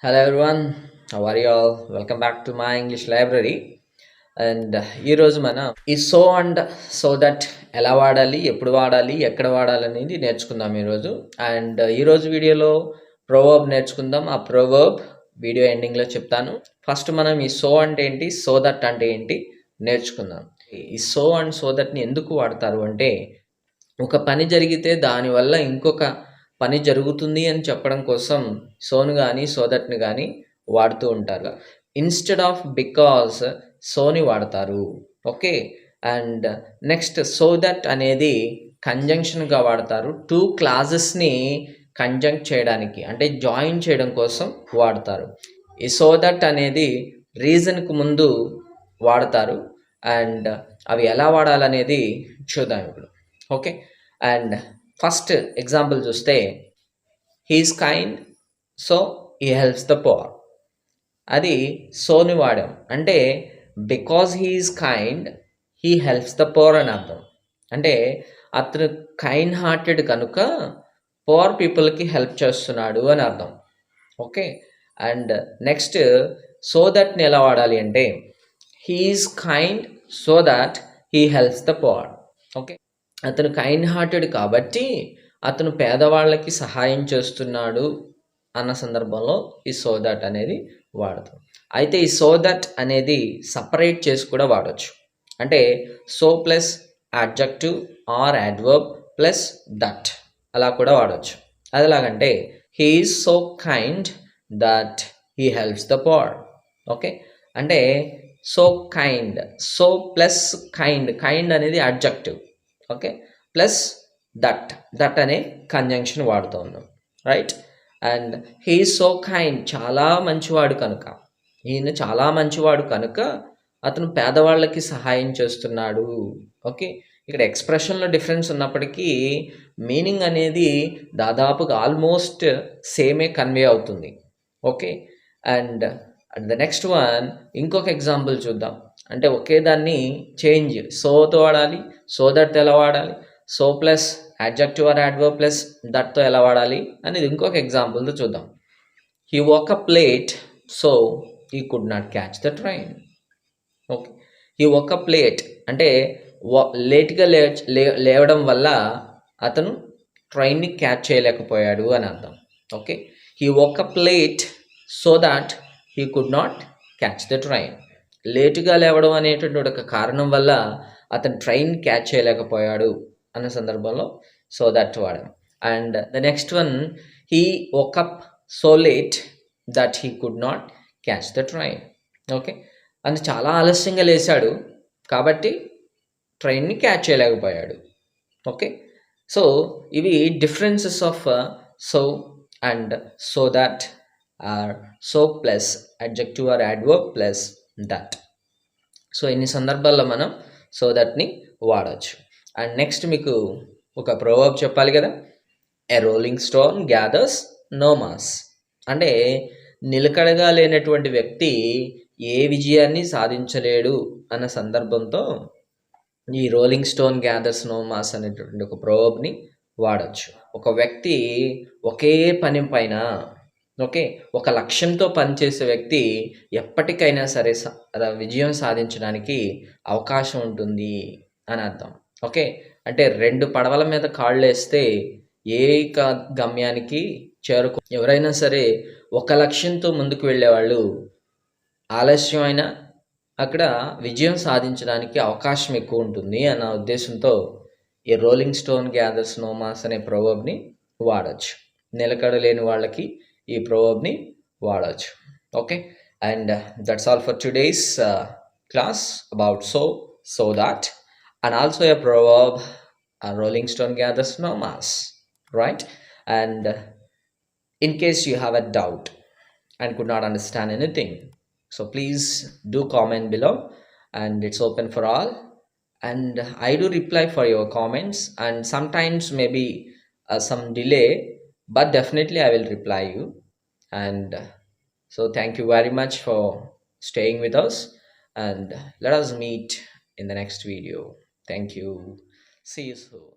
Hello everyone, how are you all? Welcome back to my English library. And ఈరోజు మనం ఈ so and so that ఎలా వాడాలి, ఎప్పుడు వాడాలి, ఎక్కడ వాడాలి అనేది నేర్చుకుందాం ఈరోజు. అండ్ ఈరోజు వీడియోలో ప్రోవర్బ్ నేర్చుకుందాం. ఆ ప్రోవర్బ్ వీడియో ఎండింగ్లో చెప్తాను. ఫస్ట్ మనం ఈ సో అంటే ఏంటి, సో దట్ అంటే ఏంటి నేర్చుకుందాం. ఈ సో అండ్ సో దట్ని ఎందుకు వాడతారు అంటే, ఒక పని జరిగితే దానివల్ల ఇంకొక పని జరుగుతుంది అని చెప్పడం కోసం సోను కానీ సో దట్ని కానీ వాడుతూ ఉంటారు. ఇన్స్టెడ్ ఆఫ్ బికాస్ సోని వాడతారు. Okay. And next so that అనేది కంజంక్షన్గా వాడతారు. టూ క్లాజెస్ని కంజంక్ట్ చేయడానికి, అంటే జాయిన్ చేయడం కోసం వాడతారు. ఈ సో దట్ అనేది రీజన్కు ముందు వాడతారు. అండ్ అవి ఎలా వాడాలనేది చూద్దాం ఇప్పుడు. ఓకే. అండ్ ఫస్ట్ ఎగ్జాంపుల్ చూస్తే, he's kind so he helps the poor. అది సోని వాడాం అంటే because he's kind he helps the poor అని అర్థం. అంటే అతను కైండ్ హార్టెడ్ కనుక పోర్ పీపుల్కి హెల్ప్ చేస్తున్నాడు అని అర్థం. ఓకే. అండ్ నెక్స్ట్ సో దట్ని ఎలా వాడాలి అంటే, he's kind so that he helps the poor. Okay. అతను కైండ్ హార్టెడ్ కాబట్టి అతను పేదవాళ్ళకి సహాయం చేస్తున్నాడు అన్న సందర్భంలో ఈ సో దట్ అనేది వాడతాం. అయితే ఈ సో దట్ అనేది సపరేట్ చేసి కూడా వాడచ్చు. అంటే so plus adjective or adverb plus that అలా కూడా వాడచ్చు. అది ఎలాగంటే, he is so kind that he helps the poor. Okay. అంటే so kind, so plus kind, kind అనేది అడ్జెక్టివ్. ఓకే. ప్లస్ దట్ అనే కంజంక్షన్ వాడుతూ ఉన్నాం. Right. And he so kind, చాలా మంచివాడు కనుక, ఈయన చాలా మంచివాడు కనుక అతను పేదవాళ్ళకి సహాయం చేస్తున్నాడు. ఓకే. ఇక్కడ ఎక్స్ప్రెషన్లో డిఫరెన్స్ ఉన్నప్పటికీ మీనింగ్ అనేది దాదాపుగా ఆల్మోస్ట్ సేమే కన్వే అవుతుంది. Okay. And the next one, ఇంకొక ఎగ్జాంపుల్ చూద్దాం. అంటే ఒకే దాన్ని చేంజ్, సోతో వాడాలి, సో దట్ ఎలా వాడాలి, so plus adjective or adverb plus దట్తో ఎలా వాడాలి అనేది ఇంకొక ఎగ్జాంపుల్తో చూద్దాం. He wake up late so he could not catch the train. Okay. He wake up late అంటే లేట్గా లేవడం వల్ల అతను ట్రైన్ని క్యాచ్ చేయలేకపోయాడు అని అర్థం. Okay. He wake up late so that he could not catch the train. లేటుగా లేవడం అనేటువంటి ఒక కారణం వల్ల అతను ట్రైన్ క్యాచ్ చేయలేకపోయాడు అన్న సందర్భంలో సో దట్ వాడాం. And the next one, he woke up so late that he could not catch the train. Okay. అది చాలా ఆలస్యంగా లేచాడు కాబట్టి ట్రైన్ని క్యాచ్ చేయలేకపోయాడు. ఓకే. సో ఇవి differences of so and so that or so plus adjective or adverb plus that. So ఇన్ని సందర్భాల్లో మనం సో దట్ని వాడచ్చు. అండ్ నెక్స్ట్ మీకు ఒక ప్రోవర్బ్ చెప్పాలి కదా. A rolling stone gathers no moss. అంటే నిలకడగా లేనటువంటి వ్యక్తి ఏ విజయాన్ని సాధించలేడు అన్న సందర్భంతో ఈ rolling stone gathers no moss అనేటువంటి ఒక ప్రోవర్బ్ని వాడచ్చు. ఒక వ్యక్తి ఒకే పని పైన, ఓకే, ఒక లక్ష్యంతో పనిచేసే వ్యక్తి ఎప్పటికైనా సరే విజయం సాధించడానికి అవకాశం ఉంటుంది అని అర్థం. ఓకే. అంటే రెండు పడవల మీద కాళ్ళు వేస్తే ఏక గమ్యానికి ఎవరైనా సరే ఒక లక్ష్యంతో ముందుకు వెళ్ళేవాళ్ళు ఆలస్యమైన అక్కడ విజయం సాధించడానికి అవకాశం ఎక్కువ ఉంటుంది అన్న ఉద్దేశంతో ఈ rolling stone gathers no moss అనే ప్రోవర్బ్ని వాడచ్చు. నిలకడ లేని వాళ్ళకి ఈ ప్రోవర్బ్ని వాడచ్చు. Okay. And that's all for today's class about so that, and also a proverb, a rolling stone gathers no mass, right? And in case you have a doubt and could not understand anything, so please do comment below, and it's open for all, and I do reply for your comments, and sometimes maybe some delay, but definitely I will reply you. And so thank you very much for staying with us, and let us meet in the next video. Thank you. See you soon.